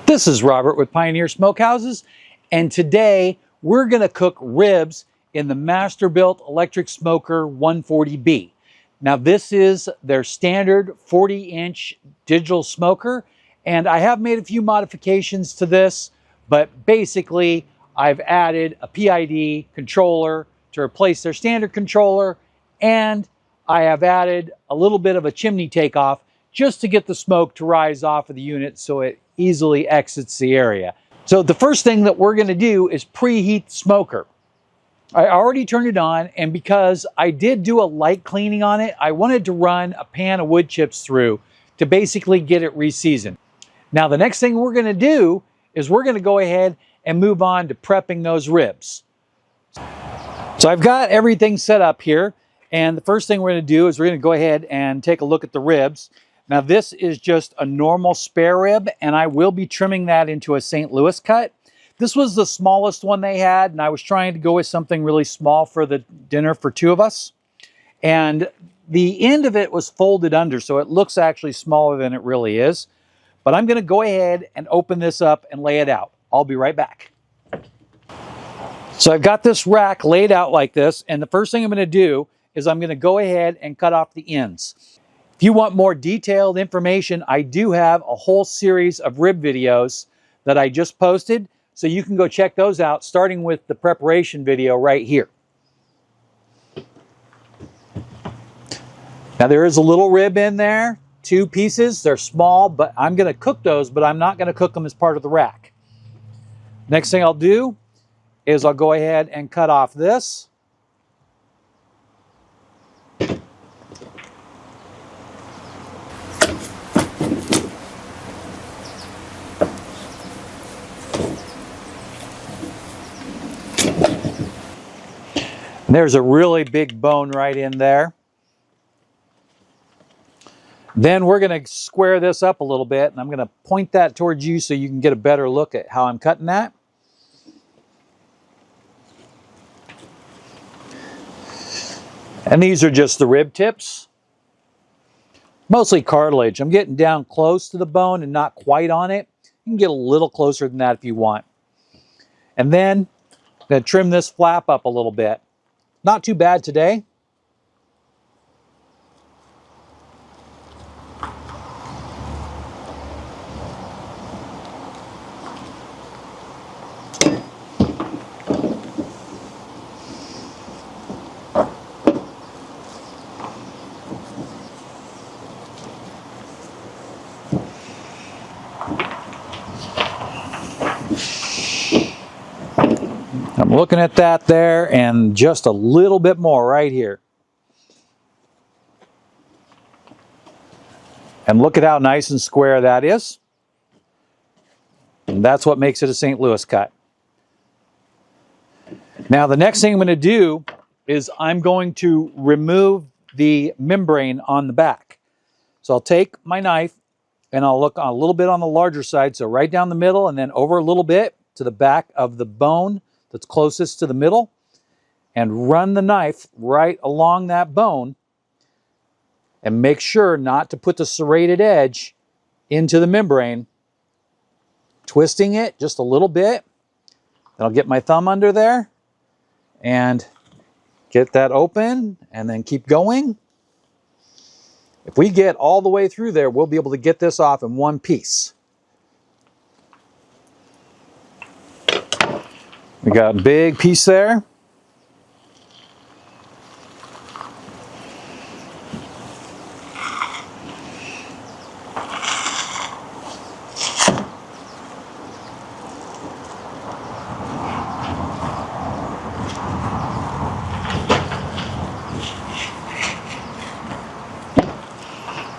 This is Robert with Pioneer Smokehouses, and today we're going to cook ribs in the Masterbuilt electric smoker 140b. Now this is their standard 40-inch digital smoker, and I have made a few modifications to this, but basically I've added a PID controller to replace their standard controller, and I have added a little bit of a chimney takeoff just to get the smoke to rise off of the unit so it easily exits the area. So the first thing that we're going to do is preheat the smoker. I already turned it on, and because I did do a light cleaning on it, I wanted to run a pan of wood chips through to basically get it re-seasoned. Now the next thing we're going to do is we're going to go ahead and move on to prepping those ribs. So I've got everything set up here, and the first thing we're going to do is we're going to go ahead and take a look at the ribs. Now this is just a normal spare rib, and I will be trimming that into a St. Louis cut. This was the smallest one they had, and I was trying to go with something really small for the dinner for two of us. And the end of it was folded under, so it looks actually smaller than it really is. But I'm going to go ahead and open this up and lay it out. I'll be right back. So I've got this rack laid out like this, and the first thing I'm going to do is I'm going to go ahead and cut off the ends. If you want more detailed information, I do have a whole series of rib videos that I just posted, so you can go check those out, starting with the preparation video right here. Now there is a little rib in there, 2 pieces. They're small, but I'm going to cook those, but I'm not going to cook them as part of the rack. Next thing I'll do is I'll go ahead and cut off this. And there's a really big bone right in there. Then we're going to square this up a little bit, and I'm going to point that towards you so you can get a better look at how I'm cutting that. And these are just the rib tips. Mostly cartilage. I'm getting down close to the bone and not quite on it. You can get a little closer than that if you want. And then I'm going to trim this flap up a little bit. Not too bad today. I'm looking at that there, and just a little bit more right here. And look at how nice and square that is. And that's what makes it a St. Louis cut. Now the next thing I'm going to do is I'm going to remove the membrane on the back. So I'll take my knife and I'll look a little bit on the larger side, so right down the middle and then over a little bit to the back of the bone that's closest to the middle, and run the knife right along that bone, and make sure not to put the serrated edge into the membrane, twisting it just a little bit. Then I'll get my thumb under there and get that open, and then keep going. If we get all the way through there, we'll be able to get this off in one piece. We got a big piece there.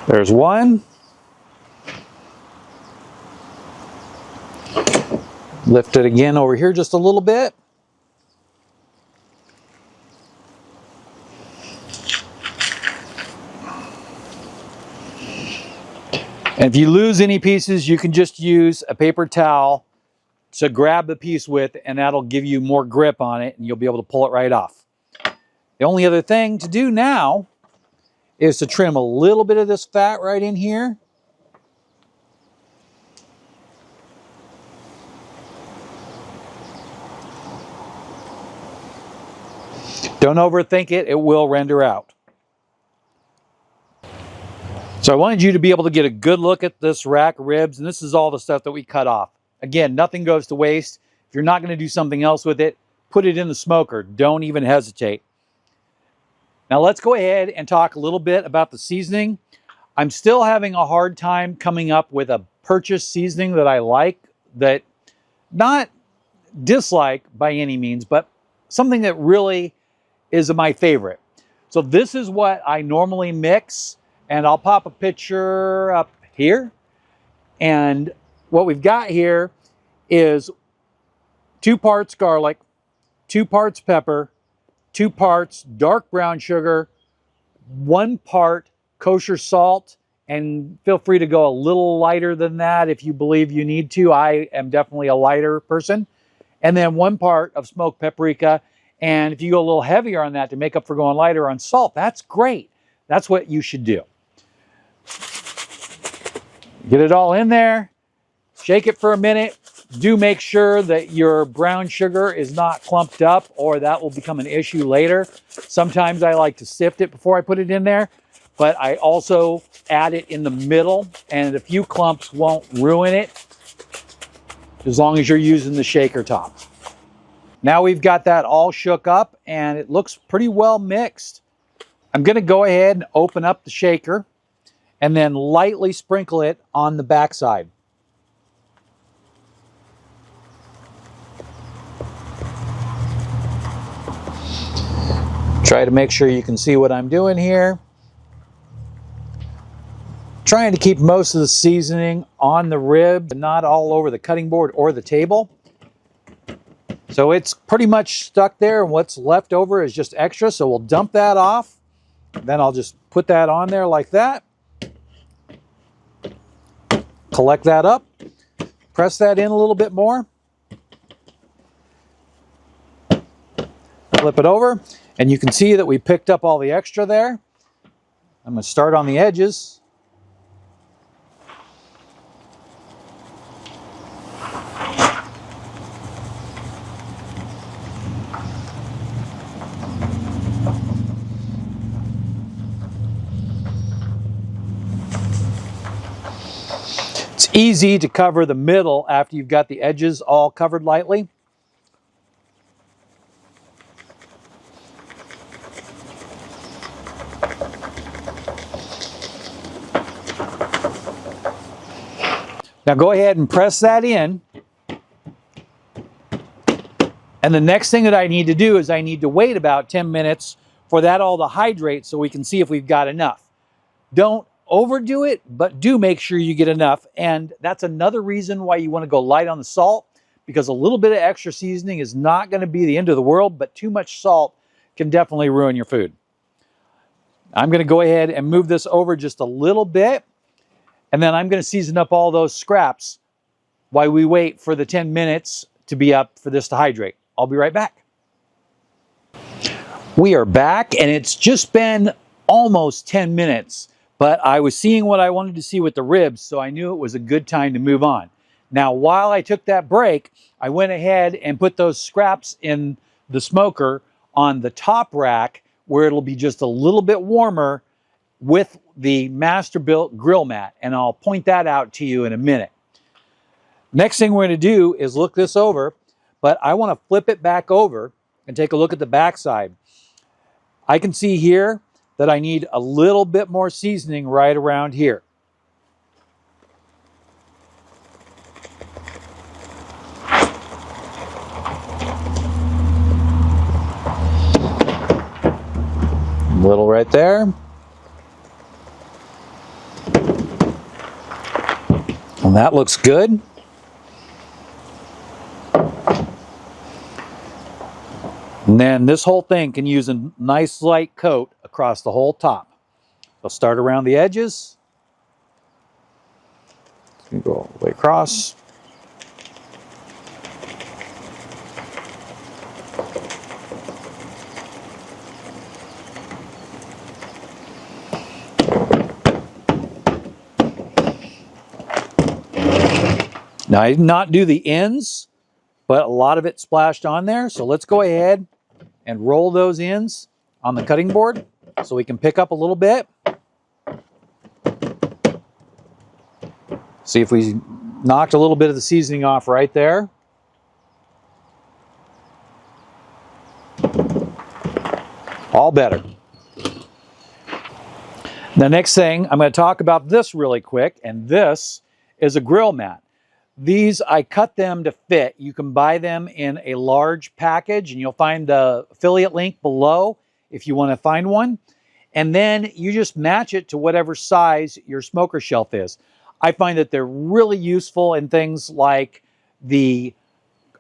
There's one. Lift it again over here just a little bit. And if you lose any pieces, you can just use a paper towel to grab the piece with, and that'll give you more grip on it, and you'll be able to pull it right off. The only other thing to do now is to trim a little bit of this fat right in here. Don't overthink it, it will render out. So I wanted you to be able to get a good look at this rack of ribs, and this is all the stuff that we cut off. Again, nothing goes to waste. If you're not going to do something else with it, put it in the smoker. Don't even hesitate. Now let's go ahead and talk a little bit about the seasoning. I'm still having a hard time coming up with a purchased seasoning that I like, that not dislike by any means, but something that really is my favorite. So this is what I normally mix, and I'll pop a picture up here. And what we've got here is 2 parts garlic, 2 parts pepper, 2 parts dark brown sugar, 1 part kosher salt, and feel free to go a little lighter than that if you believe you need to. I am definitely a lighter person. And then 1 part of smoked paprika. And if you go a little heavier on that to make up for going lighter on salt, that's great. That's what you should do. Get it all in there, shake it for a minute. Do make sure that your brown sugar is not clumped up, or that will become an issue later. Sometimes I like to sift it before I put it in there, but I also add it in the middle, and a few clumps won't ruin it as long as you're using the shaker top. Now we've got that all shook up and it looks pretty well mixed. I'm going to go ahead and open up the shaker and then lightly sprinkle it on the backside. Try to make sure you can see what I'm doing here. Trying to keep most of the seasoning on the rib, not all over the cutting board or the table. So it's pretty much stuck there, and what's left over is just extra, so we'll dump that off. Then I'll just put that on there like that. Collect that up. Press that in a little bit more. Flip it over. And you can see that we picked up all the extra there. I'm going to start on the edges. It's easy to cover the middle after you've got the edges all covered lightly. Now go ahead and press that in. And the next thing that I need to do is I need to wait about 10 minutes for that all to hydrate so we can see if we've got enough. Don't overdo it, but do make sure you get enough. And that's another reason why you want to go light on the salt, because a little bit of extra seasoning is not going to be the end of the world, but too much salt can definitely ruin your food. I'm going to go ahead and move this over just a little bit. And then I'm going to season up all those scraps while we wait for the 10 minutes to be up for this to hydrate. I'll be right back. We are back, and it's just been almost 10 minutes, but I was seeing what I wanted to see with the ribs, so I knew it was a good time to move on. Now, while I took that break, I went ahead and put those scraps in the smoker on the top rack where it'll be just a little bit warmer with the Masterbuilt grill mat, and I'll point that out to you in a minute. Next thing we're going to do is look this over, but I want to flip it back over and take a look at the backside. I can see here that I need a little bit more seasoning right around here. A little right there. And that looks good. And then this whole thing can use a nice light coat across the whole top. I'll start around the edges. Go all the way across. Now, I did not do the ends, but a lot of it splashed on there. So let's go ahead and roll those ends on the cutting board so we can pick up a little bit. See if we knocked a little bit of the seasoning off right there. All better. The next thing, I'm going to talk about this really quick, and this is a grill mat. These, I cut them to fit. You can buy them in a large package, and you'll find the affiliate link below if you want to find one. And then you just match it to whatever size your smoker shelf is. I find that they're really useful in things like the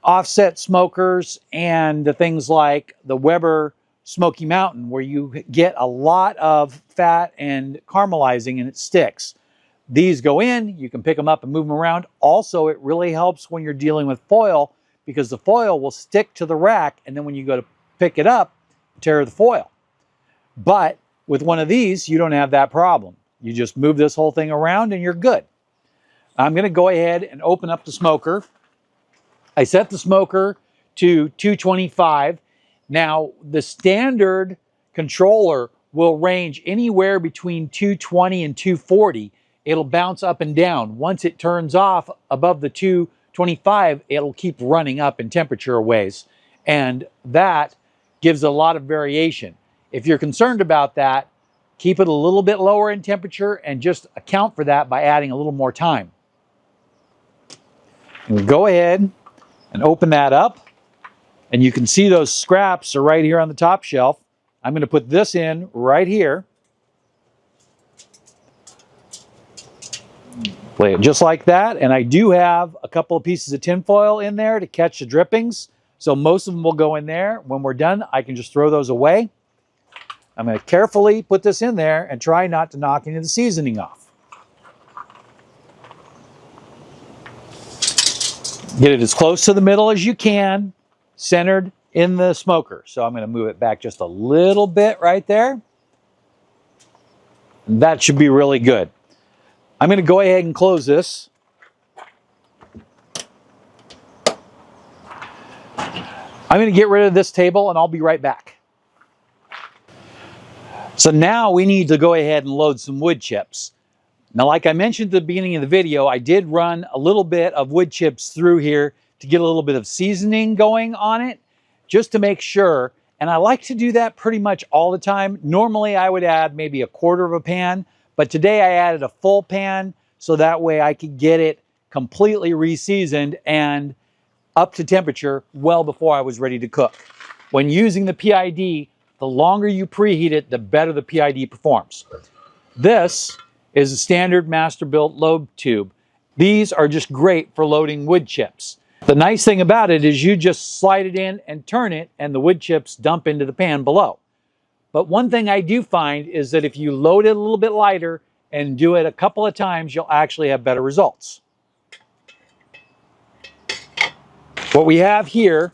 offset smokers and the things like the Weber Smoky Mountain, where you get a lot of fat and caramelizing and it sticks. These go in, you can pick them up and move them around. Also, it really helps when you're dealing with foil because the foil will stick to the rack, and then when you go to pick it up, tear the foil. But with one of these, you don't have that problem. You just move this whole thing around and you're good. I'm going to go ahead and open up the smoker. I set the smoker to 225. Now, the standard controller will range anywhere between 220 and 240. It'll bounce up and down. Once it turns off above the 225, it'll keep running up in temperature a ways. And that gives a lot of variation. If you're concerned about that, keep it a little bit lower in temperature and just account for that by adding a little more time. And go ahead and open that up. And you can see those scraps are right here on the top shelf. I'm going to put this in right here. Play it just like that. And I do have a couple of pieces of tin foil in there to catch the drippings. So most of them will go in there. When we're done, I can just throw those away. I'm going to carefully put this in there and try not to knock any of the seasoning off. Get it as close to the middle as you can, centered in the smoker. So I'm going to move it back just a little bit right there. And that should be really good. I'm going to go ahead and close this. I'm going to get rid of this table and I'll be right back. So now we need to go ahead and load some wood chips. Now, like I mentioned at the beginning of the video, I did run a little bit of wood chips through here to get a little bit of seasoning going on it, just to make sure. And I like to do that pretty much all the time. Normally, I would add maybe 1/4 of a pan, but today I added a full pan so that way I could get it completely re-seasoned and up to temperature well before I was ready to cook. When using the PID, the longer you preheat it, the better the PID performs. This is a standard Masterbuilt load tube. These are just great for loading wood chips. The nice thing about it is you just slide it in and turn it and the wood chips dump into the pan below. But one thing I do find is that if you load it a little bit lighter and do it a couple of times, you'll actually have better results. What we have here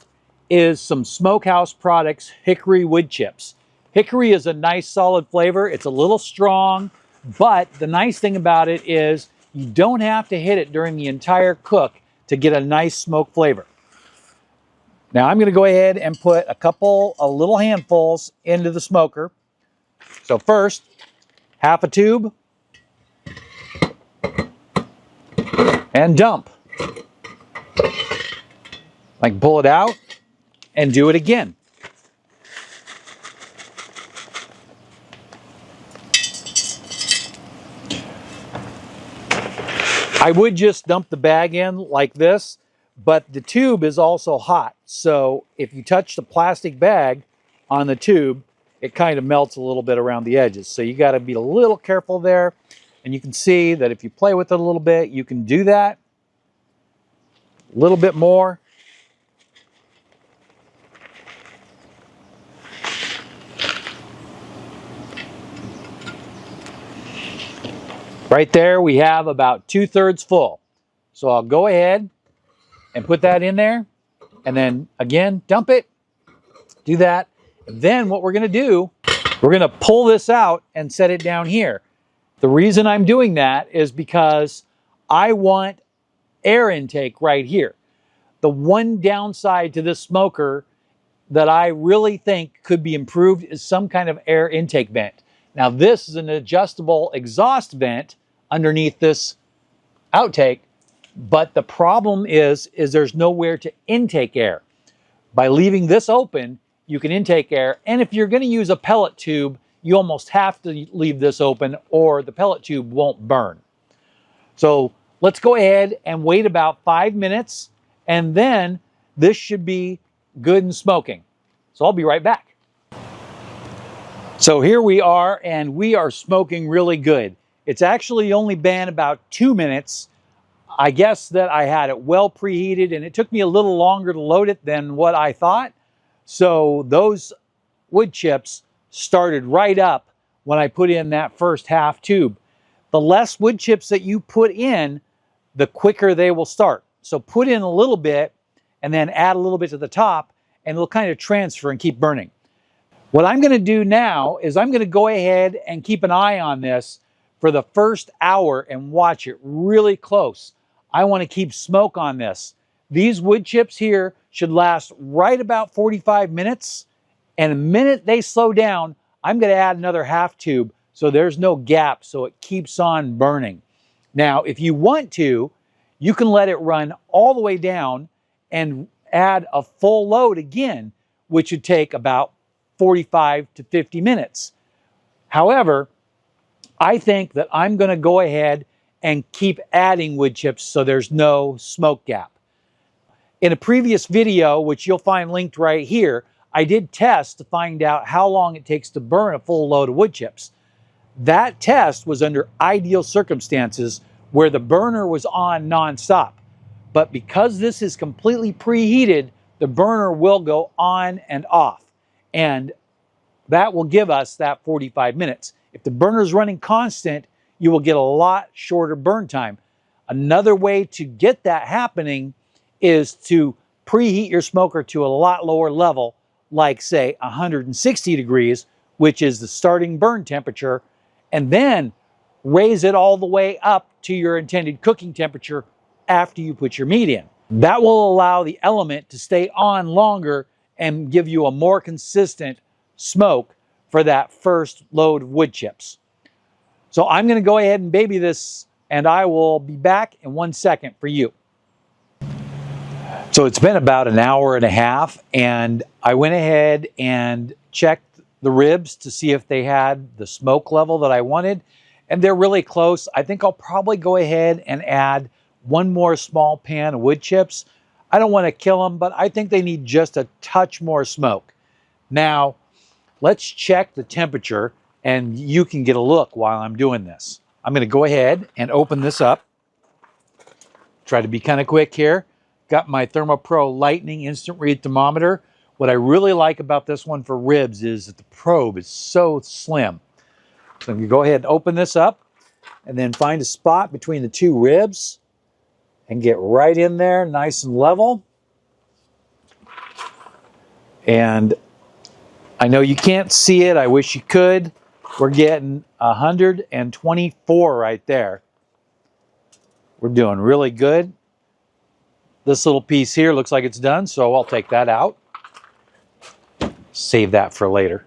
is some Smokehouse Products hickory wood chips. Hickory is a nice solid flavor. It's a little strong, but the nice thing about it is you don't have to hit it during the entire cook to get a nice smoke flavor. Now I'm going to go ahead and put a little handfuls into the smoker. So first, half a tube and dump. I can pull it out and do it again. I would just dump the bag in like this, but the tube is also hot. So if you touch the plastic bag on the tube, it kind of melts a little bit around the edges. So you got to be a little careful there. And you can see that if you play with it a little bit, you can do that. A little bit more. Right there, we have about 2/3 full. So I'll go ahead and put that in there. And then again, dump it. Do that. And then what we're going to do, we're going to pull this out and set it down here. The reason I'm doing that is because I want air intake right here. The one downside to this smoker that I really think could be improved is some kind of air intake vent. Now this is an adjustable exhaust vent underneath this outtake, but the problem is there's nowhere to intake air. By leaving this open, you can intake air, and if you're going to use a pellet tube, you almost have to leave this open or the pellet tube won't burn. So let's go ahead and wait about 5 minutes, and then this should be good and smoking. So I'll be right back. So here we are, and we are smoking really good. It's actually only been about 2 minutes. I guess that I had it well preheated, and it took me a little longer to load it than what I thought. So those wood chips started right up when I put in that first half tube. The less wood chips that you put in, the quicker they will start. So put in a little bit and then add a little bit to the top, and it'll kind of transfer and keep burning. What I'm going to do now is I'm going to go ahead and keep an eye on this for the first hour and watch it really close. I want to keep smoke on this. These wood chips here should last right about 45 minutes. And the minute they slow down, I'm going to add another half tube so there's no gap, so it keeps on burning. Now, if you want to, you can let it run all the way down and add a full load again, which would take about 45 to 50 minutes. However, I think that I'm going to go ahead and keep adding wood chips so there's no smoke gap. In a previous video, which you'll find linked right here, I did test to find out how long it takes to burn a full load of wood chips. That test was under ideal circumstances where the burner was on nonstop. But because this is completely preheated, the burner will go on and off. And that will give us that 45 minutes. If the burner is running constant, you will get a lot shorter burn time. Another way to get that happening is to preheat your smoker to a lot lower level, like say 160 degrees, which is the starting burn temperature, and then raise it all the way up to your intended cooking temperature after you put your meat in. That will allow the element to stay on longer and give you a more consistent smoke for that first load of wood chips. So I'm going to go ahead and baby this, and I will be back in 1 second for you. So it's been about an hour and a half, and I went ahead and checked the ribs to see if they had the smoke level that I wanted, and they're really close. I think I'll probably go ahead and add one more small pan of wood chips. I don't want to kill them, but I think they need just a touch more smoke. Now, let's check the temperature, and you can get a look while I'm doing this. I'm going to go ahead and open this up. Try to be kind of quick here. Got my ThermoPro Lightning Instant Read Thermometer. What I really like about this one for ribs is that the probe is so slim. So I'm going to go ahead and open this up and then find a spot between the two ribs and get right in there nice and level. And I know you can't see it. I wish you could. We're getting 124 right there. We're doing really good. This little piece here looks like it's done, so I'll take that out. Save that for later.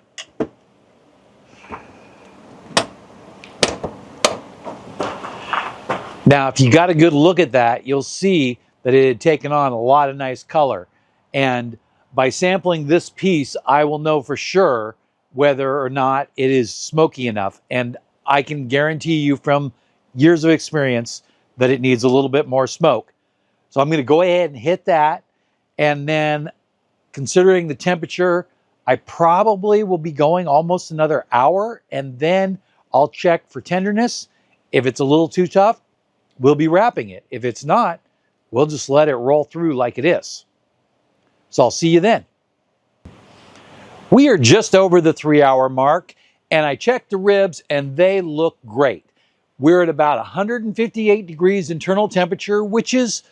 Now, if you got a good look at that, you'll see that it had taken on a lot of nice color. And by sampling this piece, I will know for sure whether or not it is smoky enough. And I can guarantee you from years of experience that it needs a little bit more smoke. So I'm going to go ahead and hit that. And then considering the temperature, I probably will be going almost another hour. And then I'll check for tenderness. If it's a little too tough, we'll be wrapping it. If it's not, we'll just let it roll through like it is. So I'll see you then. We are just over the 3-hour mark, and I checked the ribs and they look great. We're at about 158 degrees internal temperature, which is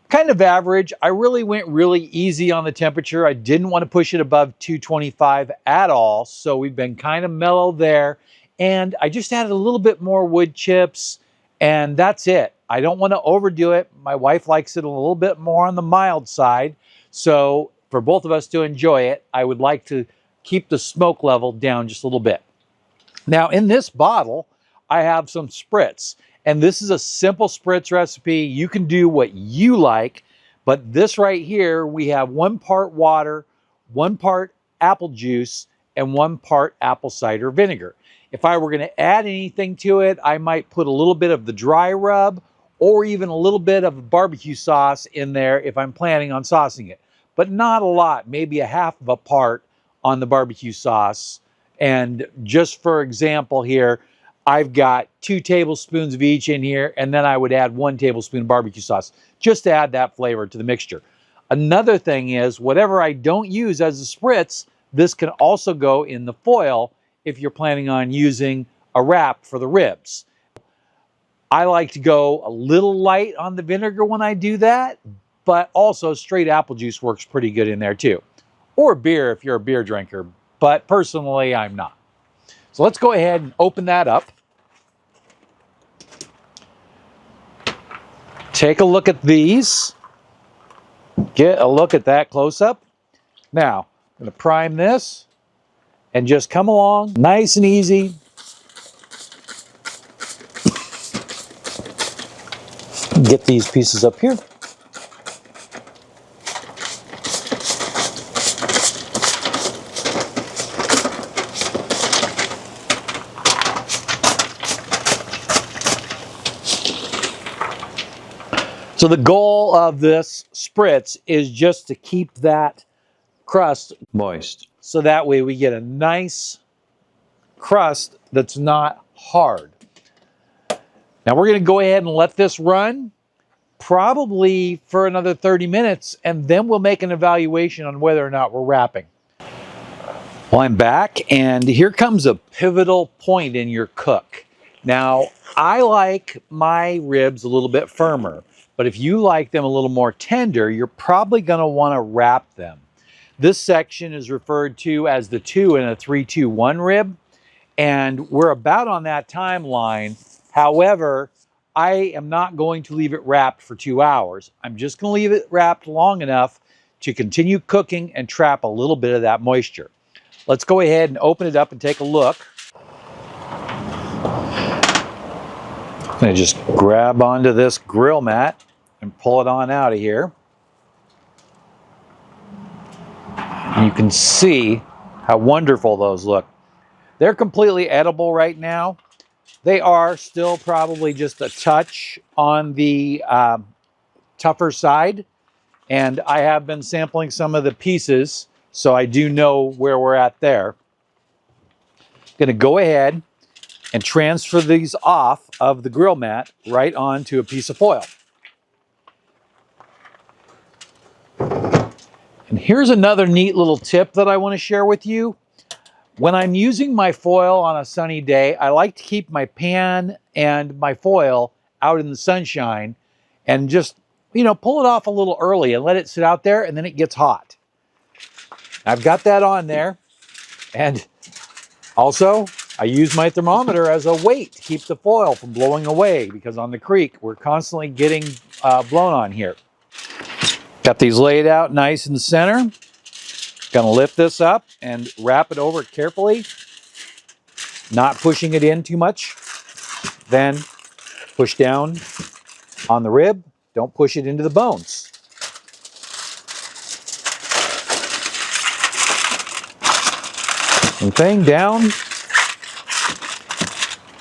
kind of average. I really went really easy on the temperature. I didn't want to push it above 225 at all, so we've been kind of mellow there. And I just added a little bit more wood chips, and that's it. I don't want to overdo it. My wife likes it a little bit more on the mild side. So for both of us to enjoy it, I would like to keep the smoke level down just a little bit. Now in this bottle, I have some spritz, and this is a simple spritz recipe. You can do what you like, but this right here, we have 1 part water, 1 part apple juice, and 1 part apple cider vinegar. If I were going to add anything to it, I might put a little bit of the dry rub or even a little bit of barbecue sauce in there if I'm planning on saucing it. But not a lot, maybe a half of a part on the barbecue sauce. And just for example here, I've got 2 tablespoons of each in here, and then I would add 1 tablespoon of barbecue sauce just to add that flavor to the mixture. Another thing is, whatever I don't use as a spritz, this can also go in the foil if you're planning on using a wrap for the ribs. I like to go a little light on the vinegar when I do that, but also straight apple juice works pretty good in there too. Or beer if you're a beer drinker, but personally I'm not. So let's go ahead and open that up. Take a look at these. Get a look at that close up. Now, I'm going to prime this and just come along nice and easy. Get these pieces up here. So the goal of this spritz is just to keep that crust moist. So that way we get a nice crust that's not hard. Now we're going to go ahead and let this run probably for another 30 minutes, and then we'll make an evaluation on whether or not we're wrapping. Well, I'm back, and here comes a pivotal point in your cook. Now, I like my ribs a little bit firmer, but if you like them a little more tender, you're probably going to want to wrap them. This section is referred to as the 2 and a 3-2-1 rib, and we're about on that timeline. However, I am not going to leave it wrapped for 2 hours. I'm just going to leave it wrapped long enough to continue cooking and trap a little bit of that moisture. Let's go ahead and open it up and take a look. I'm going to just grab onto this grill mat and pull it on out of here. And you can see how wonderful those look. They're completely edible right now. They are still probably just a touch on the tougher side. And I have been sampling some of the pieces, so I do know where we're at there. Going to go ahead and transfer these off of the grill mat right onto a piece of foil. And here's another neat little tip that I want to share with you. When I'm using my foil on a sunny day, I like to keep my pan and my foil out in the sunshine and just, pull it off a little early and let it sit out there, and then it gets hot. I've got that on there. And also, I use my thermometer as a weight to keep the foil from blowing away, because on the creek, we're constantly getting blown on here. Got these laid out nice in the center. Going to lift this up and wrap it over carefully, not pushing it in too much. Then push down on the rib. Don't push it into the bones. Same thing, down.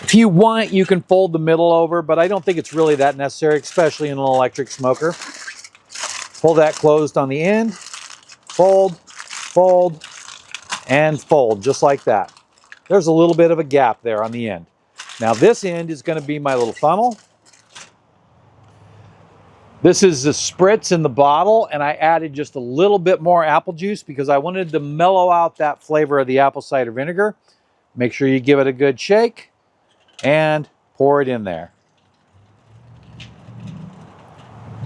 If you want, you can fold the middle over, but I don't think it's really that necessary, especially in an electric smoker. Pull that closed on the end, fold, fold, and fold, just like that. There's a little bit of a gap there on the end. Now this end is going to be my little funnel. This is the spritz in the bottle, and I added just a little bit more apple juice because I wanted to mellow out that flavor of the apple cider vinegar. Make sure you give it a good shake and pour it in there.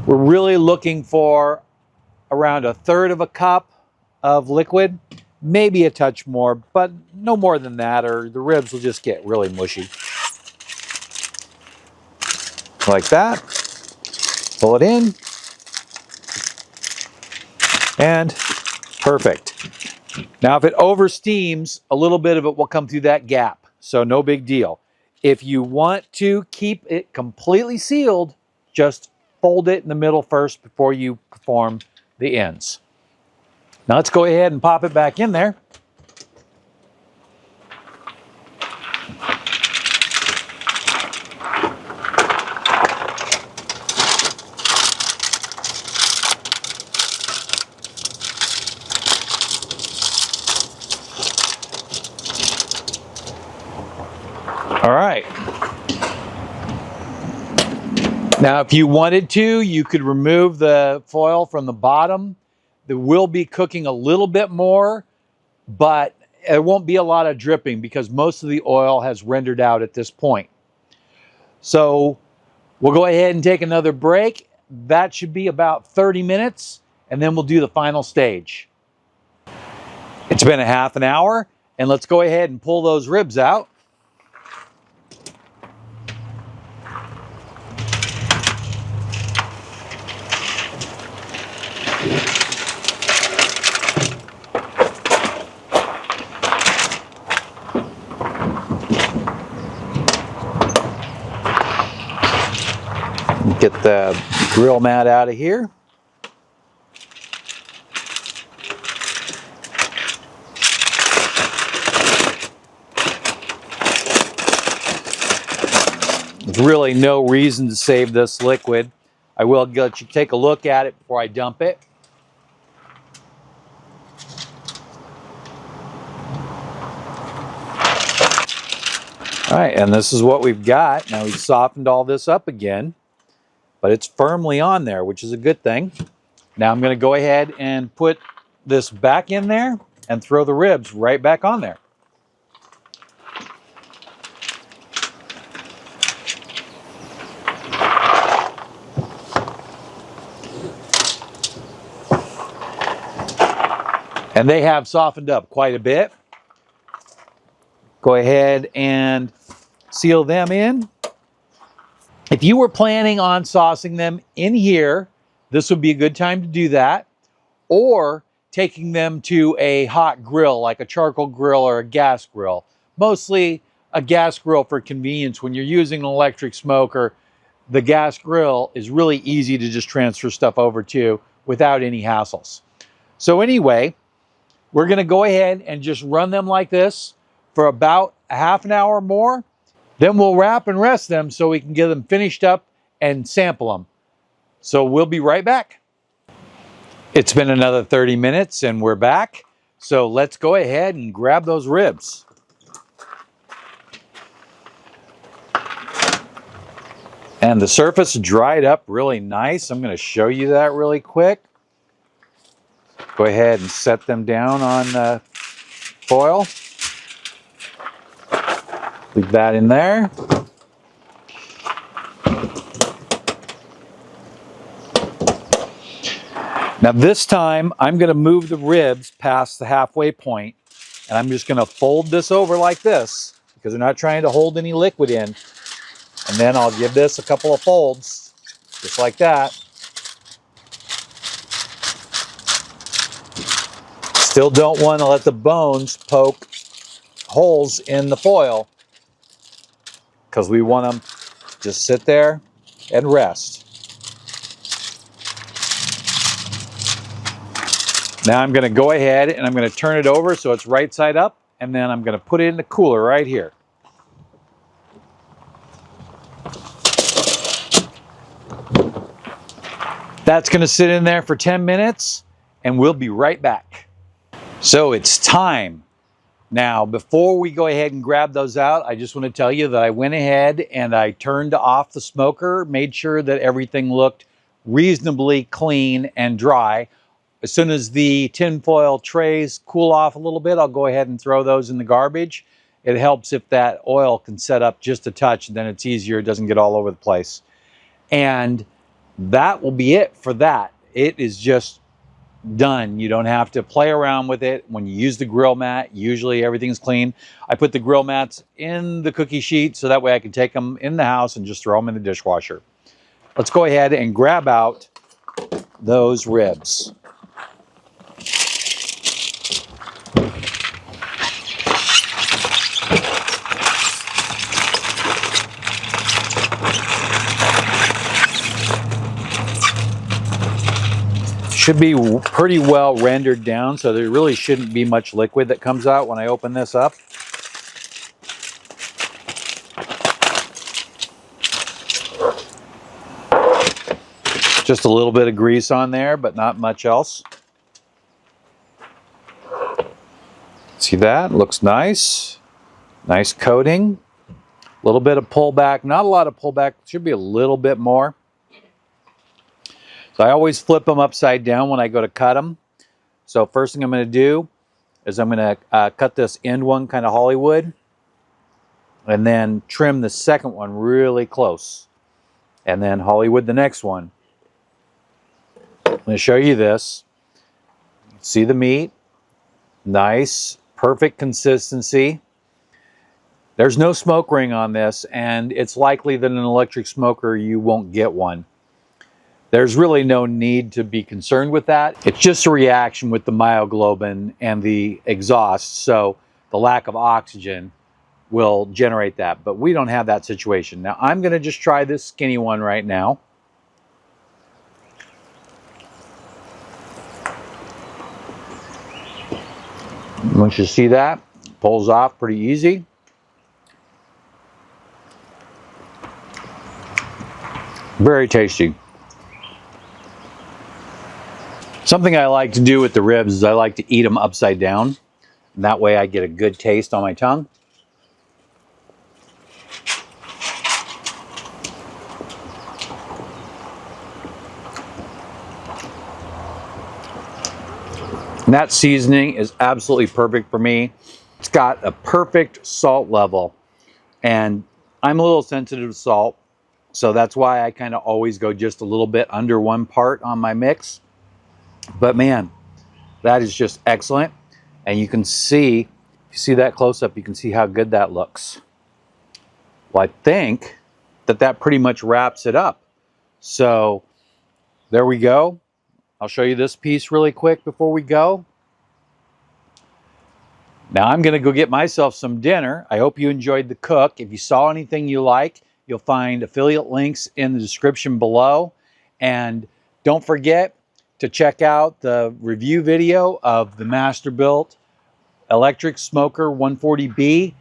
We're really looking for around 1/3 cup of liquid, maybe a touch more, but no more than that, or the ribs will just get really mushy. Like that. Pull it in and Perfect. Now, if it oversteams, a little bit of it will come through that gap, so no big deal. If you want to keep it completely sealed, just fold it in the middle first before you perform the ends. Now let's go ahead and pop it back in there. All right. Now, if you wanted to, you could remove the foil from the bottom. It will be cooking a little bit more, but it won't be a lot of dripping because most of the oil has rendered out at this point. So we'll go ahead and take another break. That should be about 30 minutes, and then we'll do the final stage. It's been a half an hour, and let's go ahead and pull those ribs out. Get the grill mat out of here. There's really no reason to save this liquid. I will let you take a look at it before I dump it. All right, and this is what we've got. Now we've softened all this up again, but it's firmly on there, which is a good thing. Now I'm going to go ahead and put this back in there and throw the ribs right back on there. And they have softened up quite a bit. Go ahead and seal them in. If you were planning on saucing them in here, this would be a good time to do that. Or taking them to a hot grill, like a charcoal grill or a gas grill. Mostly a gas grill for convenience. When you're using an electric smoker, the gas grill is really easy to just transfer stuff over to without any hassles. So anyway, we're going to go ahead and just run them like this for about a half an hour more. Then we'll wrap and rest them so we can get them finished up and sample them. So we'll be right back. It's been another 30 minutes and we're back. So let's go ahead and grab those ribs. And the surface dried up really nice. I'm going to show you that really quick. Go ahead and set them down on the foil. Leave that in there. Now this time, I'm going to move the ribs past the halfway point, and I'm just going to fold this over like this, because we're not trying to hold any liquid in. And then I'll give this a couple of folds, just like that. Still don't want to let the bones poke holes in the foil, because we want them to just sit there and rest. Now I'm going to go ahead and I'm going to turn it over so it's right side up, and then I'm going to put it in the cooler right here. That's going to sit in there for 10 minutes and we'll be right back. So it's time. Now, before we go ahead and grab those out, I just want to tell you that I went ahead and I turned off the smoker, made sure that everything looked reasonably clean and dry. As soon as the tinfoil trays cool off a little bit, I'll go ahead and throw those in the garbage. It helps if that oil can set up just a touch, and then it's easier, it doesn't get all over the place. And that will be it for that. It is just done. You don't have to play around with it. When you use the grill mat, usually everything's clean. I put the grill mats in the cookie sheet so that way I can take them in the house and just throw them in the dishwasher. Let's go ahead and grab out those ribs. Should be pretty well rendered down, so there really shouldn't be much liquid that comes out when I open this up. Just a little bit of grease on there, but not much else. See that? Looks nice. Nice coating. A little bit of pullback. Not a lot of pullback. Should be a little bit more. So I always flip them upside down when I go to cut them. So first thing I'm going to do is I'm going to cut this end one kind of Hollywood. And then trim the second one really close. And then Hollywood the next one. I'm going to show you this. See the meat? Nice, perfect consistency. There's no smoke ring on this, and it's likely that an electric smoker you won't get one. There's really no need to be concerned with that. It's just a reaction with the myoglobin and the exhaust, so the lack of oxygen will generate that, but we don't have that situation. Now I'm going to just try this skinny one right now. Once you see that, pulls off pretty easy. Very tasty. Something I like to do with the ribs is I like to eat them upside down. And that way I get a good taste on my tongue. And that seasoning is absolutely perfect for me. It's got a perfect salt level. And I'm a little sensitive to salt. So that's why I kind of always go just a little bit under 1 part on my mix. But man, that is just excellent. And you can see, if you see that close up, you can see how good that looks. Well, I think that pretty much wraps it up. So there we go. I'll show you this piece really quick before we go. Now I'm going to go get myself some dinner. I hope you enjoyed the cook. If you saw anything you like, you'll find affiliate links in the description below. And don't forget to check out the review video of the Masterbuilt Electric Smoker 140b.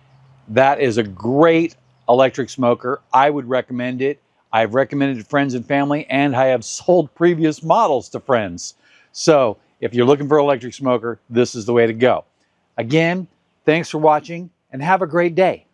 That is a great electric smoker. I would recommend it. I've recommended it to friends and family, and I have sold previous models to friends. So if you're looking for an electric smoker, this is the way to go. Again, thanks for watching, and have a great day.